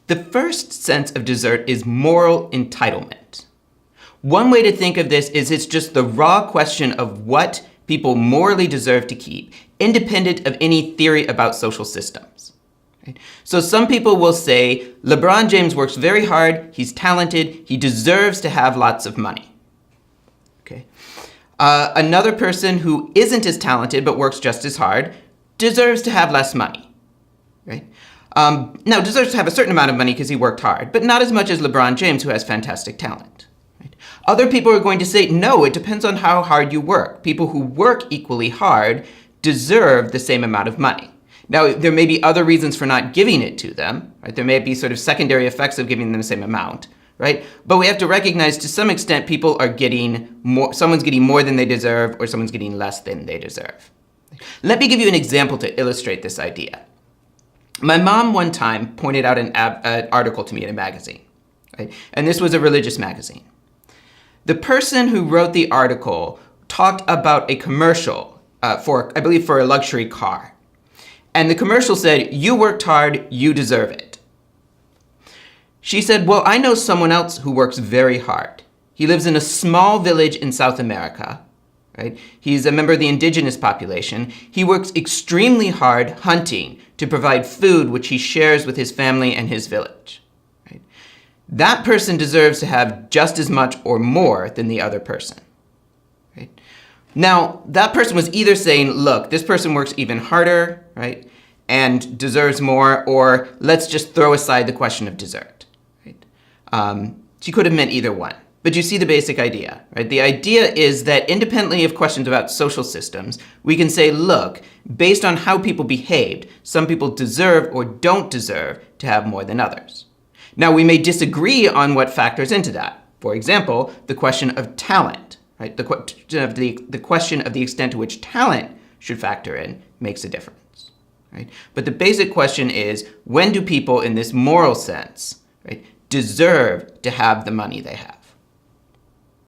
The first sense of desert is moral entitlement. One way to think of this is it's just the raw question of what people morally deserve to keep, independent of any theory about social systems. Right? So some people will say, LeBron James works very hard, he's talented, he deserves to have lots of money. Okay. Another person who isn't as talented but works just as hard deserves to have less money. Right? Now, deserves to have a certain amount of money because he worked hard, but not as much as LeBron James, who has fantastic talent. Right? Other people are going to say, no, it depends on how hard you work. People who work equally hard deserve the same amount of money. Now, there may be other reasons for not giving it to them. Right? There may be sort of secondary effects of giving them the same amount. Right? But we have to recognize to some extent people are getting more, someone's getting more than they deserve or someone's getting less than they deserve. Let me give you an example to illustrate this idea. My mom one time pointed out an article to me in a magazine, right? And this was a religious magazine. The person who wrote the article talked about a commercial for, I believe, for a luxury car. And the commercial said, you worked hard, you deserve it. She said, well, I know someone else who works very hard. He lives in a small village in South America. Right? He's a member of the indigenous population. He works extremely hard hunting to provide food which he shares with his family and his village. Right? That person deserves to have just as much or more than the other person. Right? Now, that person was either saying, look, this person works even harder, right, and deserves more, or let's just throw aside the question of desert. Right? She could have meant either one. But you see the basic idea, right? The idea is that independently of questions about social systems, we can say, look, based on how people behaved, some people deserve or don't deserve to have more than others. Now, we may disagree on what factors into that. For example, the question of talent, right? The question of the extent to which talent should factor in makes a difference, right? But the basic question is, when do people in this moral sense, right, deserve to have the money they have?